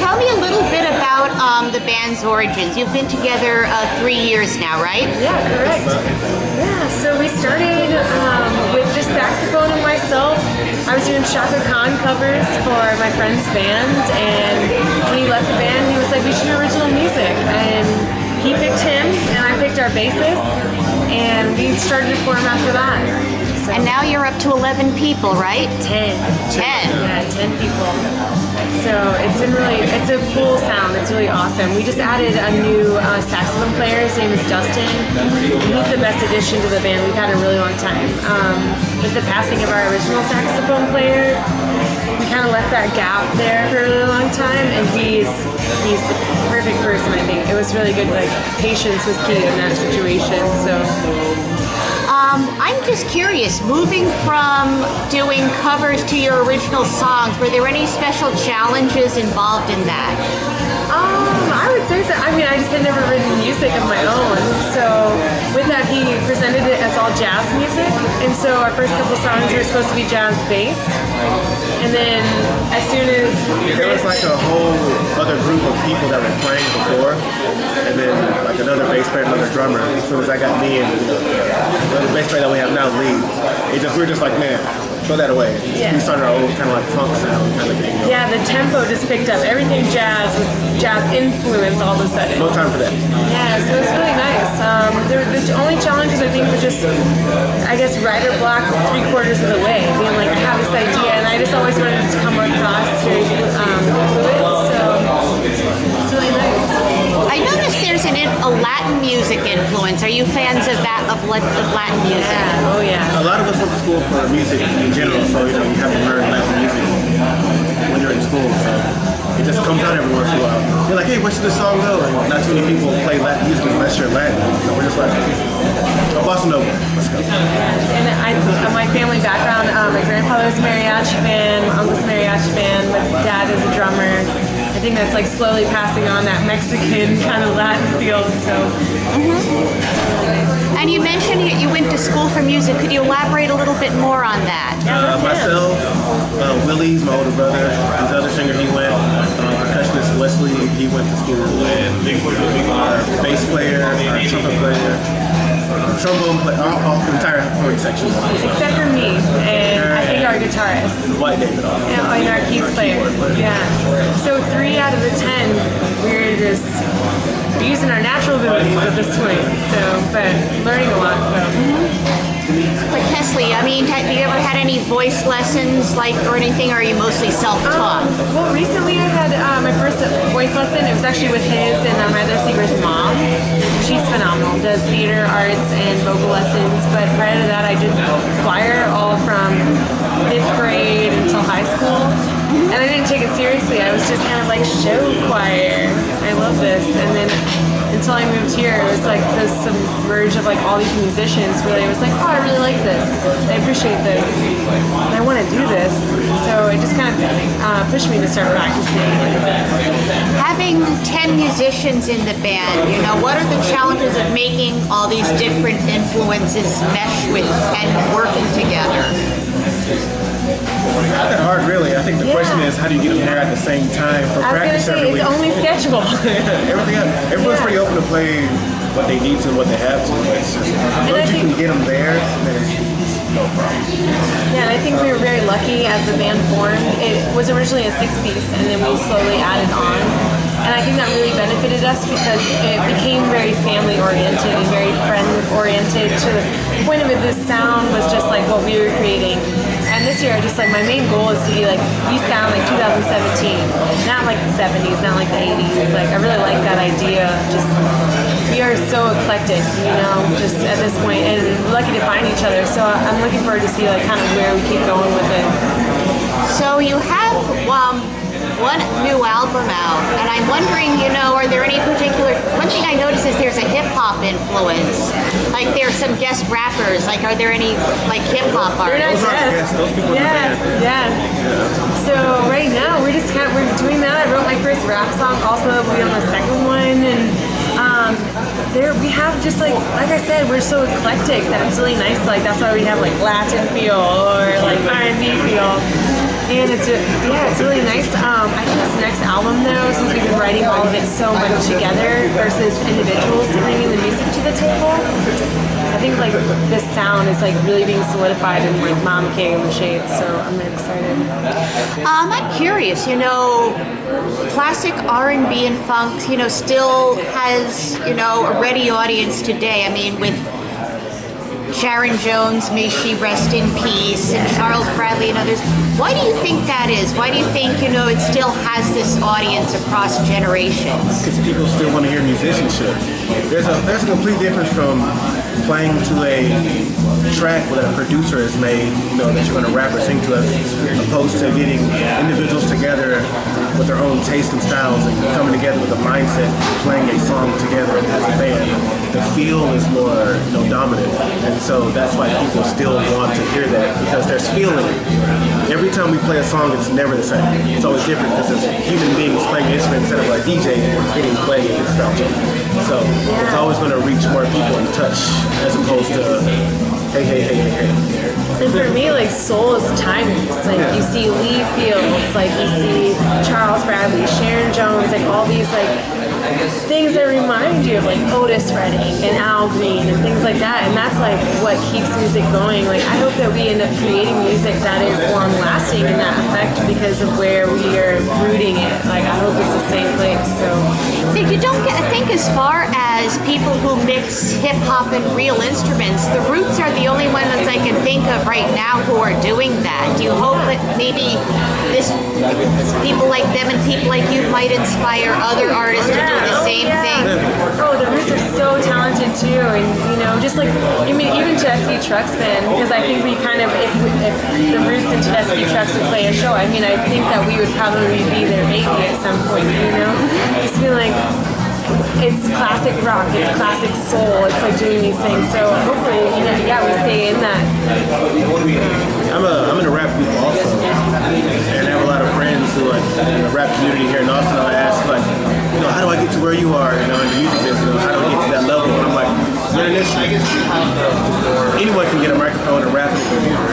tell me a little bit about the band's origins. You've been together 3 years now, right? Yeah, correct. Yeah, so we started with just saxophone and myself. I was doing Shaka Khan covers for my friend's band, and when he left the band, he was like, we should do original music. And he picked him, and I picked our bassist, and we started to form after that. So. And now you're up to 11 people, right? 10. 10? Yeah, 10 people. So it's a cool sound. It's really awesome. We just added a new saxophone player. His name is Dustin. He's the best addition to the band we've had in a really long time. With the passing of our original saxophone player, we kind of left that gap there for a really long time, and he's the perfect person, I think. It was really good. Like, patience was key in that situation. So. I'm just curious, moving from doing covers to your original songs, were there any special challenges involved in that? I would say so. I mean, I just had never written music of my own. So with that, he presented it as all jazz music. And so our first couple songs were supposed to be jazz bass. And then as soon as there was like a whole other group of people that were playing before, and then like another bass player, another drummer. As soon as I got me and the bass player that we have now, Lee, we were just like, man, throw that away. Yeah. We started our own kind of like funk sound kind of thing. Yeah, the tempo just picked up. Everything jazz was jazz influence all of a sudden. No time for that. Yeah, so it's really nice. The only challenges I think were just, I guess, writer block 3/4 of the way. Being like, I have this idea, and I just always wanted it to come across very fluid. So it's really nice. I noticed there's a Latin music influence. Are you fans of that, of Latin music? Yeah, oh yeah. A lot of us went to school for music in general, so you have to learn Latin music when you're in school. So it just comes out every once in a while. You're like, hey, where should this song go? And not too many people play Latin music unless you're Latin. So we're just like, bossa nova, let's go. And my family background, my grandfather was a mariachi fan, my uncle's a mariachi fan, my dad is a drummer. I think that's like slowly passing on that Mexican kind of Latin feel. So. And you mentioned you went to school for music. Could you elaborate a little bit more on that? Myself, Willie's my older brother. His other singer, he went. Percussionist Wesley, he went to school. And our bass player, our trumpet player, trombone player, all entire horn section. Except for me, and I think our guitarist. White David. And our keys player. Yeah. So 3 out of the 10, we're just using our natural abilities at this point. So, but learning a lot. Like Kesley, I mean, have you ever had any voice lessons, or anything, or are you mostly self-taught? Well, recently I had my first voice lesson. It was actually with his and my other singer's mom. She's phenomenal. Does theater, arts, and vocal lessons. But prior to that, I did choir all from 5th grade until high school. And I didn't take it seriously. I was just kind of like, show choir. I love this. And then until I moved here, it was like this merge of like all these musicians. Really, I was like, oh, I really like this. I appreciate this. And I want to do this. So it just kind of pushed me to start practicing. Having 10 musicians in the band, what are the challenges of making all these different influences mesh with and working together? Not that hard, really. I think the question is, how do you get them there at the same time for practice every week? It's only schedule. Everyone's pretty open to play what they need to, what they have to. It's just, as long as you can get them there, then it's no problem. Yeah, and I think we were very lucky as the band formed. It was originally a 6-piece, and then we slowly added on. And I think that really benefited us because it became very family-oriented and very friend-oriented to the point of it, this sound was just like what we were creating. And this year, just like my main goal is to be like, we sound like 2017, not like the 70s, not like the 80s. Like, I really like that idea. Just, we are so eclectic, just at this point, and lucky to find each other. So I'm looking forward to see like kind of where we keep going with it. So you have one new album out, and I'm wondering, are there any particular, one thing I noticed is there's a hip-hop influence. Like, there's some guest rappers. Like, are there any, like, hip-hop artists? Those people in the band. Yeah. So right now, we're doing that. I wrote my first rap song, also we'll be on the second one, and we have just like I said, we're so eclectic that it's really nice. Like, that's why we have like Latin feel or like R&B feel. And it's really nice. I think this next album album though, since we've been writing all of it so much together versus individuals bringing the music to the table. I think like this sound is like really being solidified in like Mom King and the Shades, so I'm really excited. I'm curious, classic R&B and funk, still has, a ready audience today. I mean, with Sharon Jones, may she rest in peace, and Charles Bradley and others. Why do you think that is? Why do you think, it still has this audience across generations? Because people still want to hear musicianship. There's a complete difference from playing to a track that a producer has made, that you're going to rap or sing to, as opposed to getting individuals together with their own taste and styles and coming together with a mindset, playing a song together as a band. The feel is more, dominant, and so that's why people still want to hear that, because there's feeling. Every time we play a song, it's never the same. It's always different because it's human beings playing an instrument instead of a DJ hitting play and instruction. So it's always going to reach more people and touch, as opposed to hey. And for me, like, soul is timeless. Like, you see Lee Fields, like, you see Charles Bradley, Sharon Jones, like, all these, like, things that remind you of, like, Otis Redding and Al Green and things like that. And that's, like, what keeps music going. Like, I hope that we end up creating music that is long-lasting in that effect because of where we are rooting it. Like, I hope it's the same place, so. I think as far as people who mix hip-hop and real instruments, the Roots are the only ones I can think of right now who are doing that. Do you hope that maybe people like them and people like you might inspire other artists to do the same thing? Oh, the Roots are so talented too, and just like even Tedeschi Trucks Band, because I think we kind of, if the Roots and Tedeschi Trucks would play a show, I think that we would probably be their baby at some point. Just be like, it's classic rock, it's classic soul, it's like doing these things. So hopefully, we stay in that. I'm in a rap group also, and I have a lot of friends who are in the rap community here in Austin. I ask how do I get to where you are, in the music business? How do I get to that level? And I'm like, learn an instrument. Anyone can get a microphone and rap in a computer.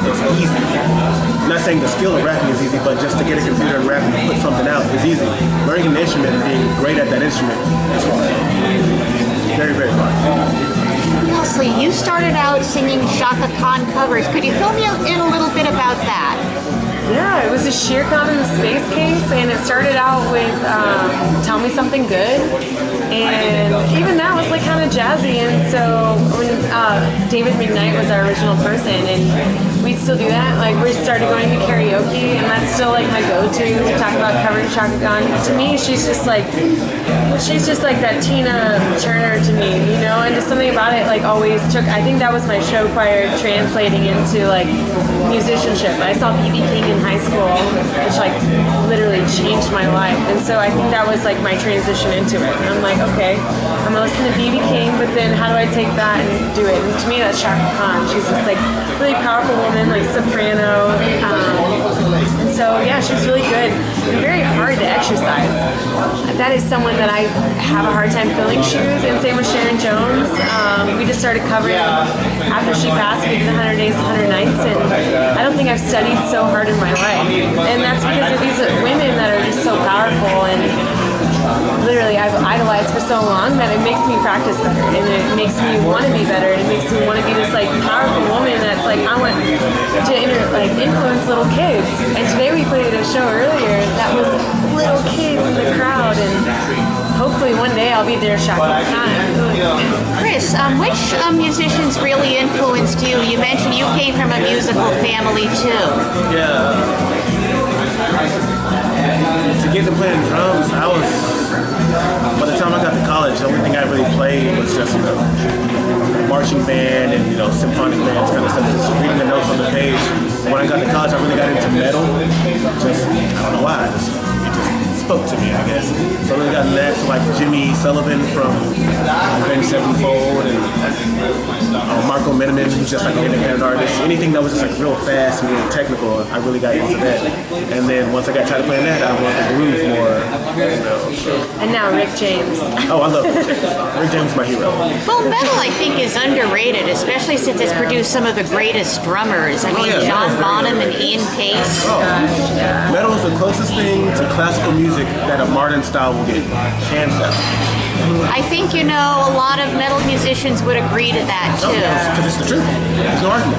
It's easy. I'm not saying the skill of rapping is easy, but just to get a computer and rap and put something out is easy. Learning an instrument and being great at that instrument is hard. Very, very hard. So you started out singing Shaka Khan covers. Could you fill me in a little bit about that? Yeah, it was a Shere Khan and the Space Case, and it started out with Tell Me Something Good, and even that was like kind of jazzy, and so when David McKnight was our original person, and we'd still do that, like we started going to karaoke, and that's still like my go-to to talk about covering Shaka Khan. To me, she's just like that Tina Turner to me, and just something about it like always took, I think that was my show choir translating into like musicianship. I saw B.B. King in high school, which like literally changed my life, and so I think that was like my transition into it. And I'm like, okay, I'm gonna listen to B.B. King, but then how do I take that and do it? And to me, that's Shaka Khan. She's this like really powerful woman, like soprano, and so yeah, she's really good and very hard to exercise. That is someone that I have a hard time filling shoes, and same with Sharon Jones. We just started covering after she passed. We did 100 Days, 100 Nights, and I don't think I've studied so hard in my life. And that's because of these women that are just so powerful, and literally I've idolized for so long that it makes me practice better, and it makes me want to be better, and it makes me want to be this like powerful woman that's like, I want to influence little kids. And today we played a show earlier that was little kids in the crowd, and hopefully one day I'll be there Shaka Khan. Chris, which musicians really influenced you? You mentioned you came from a musical family too. Yeah. To get to playing drums, by the time I got to college, the only thing I really played was just, marching band and, symphonic bands kind of stuff, just reading the notes on the page. When I got to college, I really got into metal. I don't know why, it just spoke to me, I guess. So I really got into that, so I like Jimmy Sullivan from Avenged Sevenfold, and Marco Miniman, who's just like an independent artist. Anything that was just like real fast and real technical, I really got into that. And then once I got tired of playing that, I wanted to groove more. And now Rick James. Oh, I love Rick James. Rick James is my hero. Well, metal, I think, is underrated, especially since it's produced some of the greatest drummers. I mean, yeah, John metal's very Bonham and Ian Pace. Metal is the closest thing to classical music that a modern style will get, hands down. I think, a lot of metal musicians would agree to that, too. Because it's the truth. There's no argument.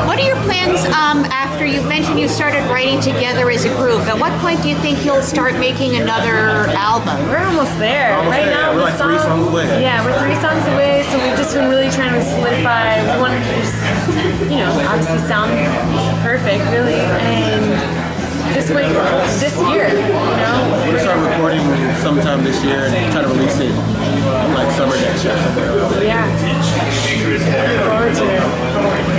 What are your plans after you mentioned you started writing together as a group? At what point do you think you'll start making another album? We're almost there. Almost right there. now, We're the like 3 songs away. Yeah, we're 3 songs away, so we've just been really trying to solidify. We want to just, obviously sound perfect, really, and just wait this year, We're going to start recording sometime this year and try to release it like summer next year. Yeah. Looking forward to it.